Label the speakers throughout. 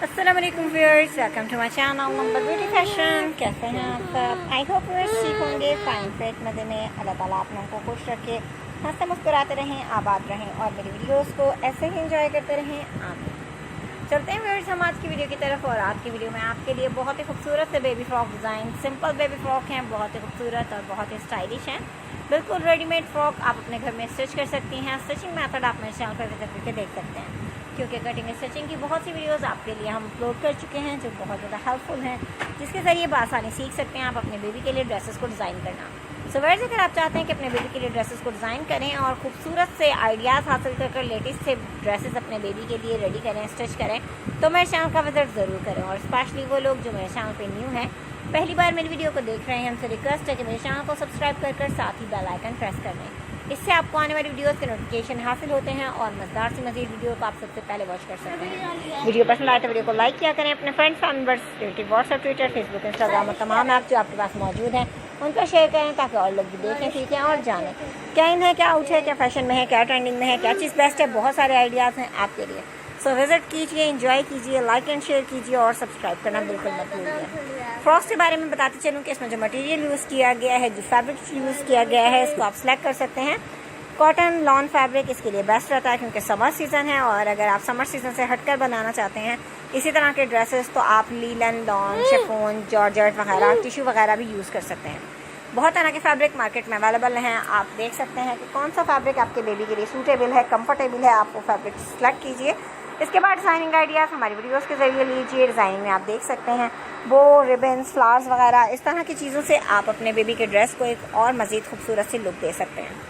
Speaker 1: अस्सलाम वालेकुम viewers, welcome to my channel number beauty fashion. कैसे हैं आप सब? आई होप व्यूअर्स ठीक होंगे, फाइन फिट मज़े में। अल्लाह ताला आप लोगों को खुश रखे, हंसते मुस्कुराते रहें, आबाद रहें और मेरी वीडियोस को ऐसे ही एंजॉय करते रहें। आमीन। चलते हैं व्यूअर्स हम आज की वीडियो की तरफ। और आज की वीडियो में आपके लिए बहुत ही खूबसूरत से baby frock design, simple baby frock हैं, बहुत ही खूबसूरत और बहुत ही स्टाइलिश हैं। बिल्कुल रेडीमेड फ्रॉक आप अपने घर में स्टिच कर सकती हैं। स्टिचिंग मेथड आप मेरे चैनल पर विजिट करके देख सकते हैं, क्योंकि कटिंग स्टिचिंग की बहुत सी वीडियोस आपके लिए हम अपलोड कर चुके हैं जो बहुत ज़्यादा हेल्पफुल हैं, जिसके ज़रिए बआसानी सीख सकते हैं आप अपने बेबी के लिए ड्रेसेस को डिज़ाइन करना। सो व्यूअर्स, अगर आप चाहते हैं कि अपने बेबी के लिए ड्रेसेस को डिज़ाइन करें और खूबसूरत से आइडियाज़ हासिल कर लेटेस्ट से ड्रेसेस अपने बेबी के लिए रेडी करें, स्टिच करें, तो मेरे चैनल का विजिट ज़रूर करें। और स्पेशली वो लोग जो मेरे चैनल पर न्यू हैं, पहली बार मेरी वीडियो को देख रहे हैं, हमसे रिक्वेस्ट है कि मेरे चैनल को सब्सक्राइब कर साथ ही बेल आइकन प्रेस कर दें। इससे आपको आने वाली वीडियोस के नोटिफिकेशन हासिल होते हैं और मज़ेदार से मज़ीद वीडियो को आप सबसे पहले वॉच कर सकते हैं। वीडियो पसंद आए तो वीडियो को लाइक किया करें। अपने friends, family members, WhatsApp, Twitter, Facebook, Instagram और तमाम ऐप जो आपके पास मौजूद हैं उन पर शेयर करें, ताकि और लोग भी देखें, सीखें और जानें क्या इन है, क्या आउट है, क्या फैशन में है, क्या ट्रेंडिंग में है, क्या चीज़ बेस्ट है। बहुत सारे आइडियाज़ हैं आपके लिए। सो विजिट कीजिए, एंजॉय कीजिए, लाइक एंड शेयर कीजिए और सब्सक्राइब करना बिल्कुल मत भूलिए। फ्रॉक्स के बारे में बताते चलूँ कि इसमें जो मटेरियल यूज़ किया गया है, जो फैब्रिक यूज़ किया गया है, इसको आप सेलेक्ट कर सकते हैं। कॉटन लॉन फैब्रिक इसके लिए बेस्ट रहता है, क्योंकि समर सीज़न है और अगर आप समर सीज़न से हटकर बनाना चाहते हैं इसी तरह के ड्रेसेस, तो आप लीलन, लॉन, शिफॉन, जॉर्जेट वगैरह, टिश्यू वगैरह भी यूज़ कर सकते हैं। बहुत तरह के फैब्रिक मार्केट में अवेलेबल हैं। आप देख सकते हैं कि कौन सा फैब्रिक आपके बेबी के लिए सूटेबल है, कंफर्टेबल है। आप वो फैब्रिक सेलेक्ट कीजिए। इसके बाद डिज़ाइनिंग आइडियाज़ हमारी वीडियोस के ज़रिए लीजिए। डिज़ाइनिंग में आप देख सकते हैं बो, रिबन्स, फ्लावर्स वगैरह, इस तरह की चीज़ों से आप अपने बेबी के ड्रेस को एक और मज़ीद खूबसूरत सी लुक दे सकते हैं।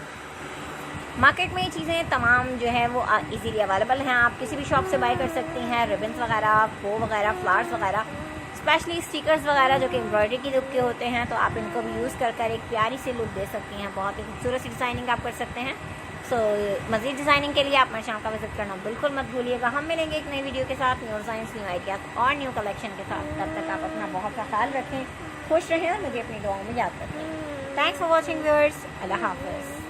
Speaker 1: मार्केट में ये चीज़ें तमाम जो है वो इजीली अवेलेबल हैं। आप किसी भी शॉप से बाय कर सकती हैं। रिबन्स वगैरह, बो वगैरह, फ्लावर्स वगैरह, स्पेशली स्टिकर्स वगैरह जो कि एम्ब्रॉयडरी की लुक के होते हैं, तो आप इनको भी यूज़ कर एक प्यारी सी लुक दे सकती हैं। बहुत ही खूबसूरत सी डिज़ाइनिंग आप कर सकते हैं। सो मज़ीद डिज़ाइनिंग के लिए आप मेरे चैनल का विजिट करना बिल्कुल मत भूलिएगा। हम मिलेंगे एक नई वीडियो के साथ, न्यू डिज़ाइंस, न्यू आइडियाज़ और न्यू कलेक्शन के साथ। तब तक आप अपना बहुत सा ख्याल रखें, खुश रहें और मुझे अपनी दुआओं में याद रखें। Thanks for watching viewers. अल्लाह हाफ़िज़।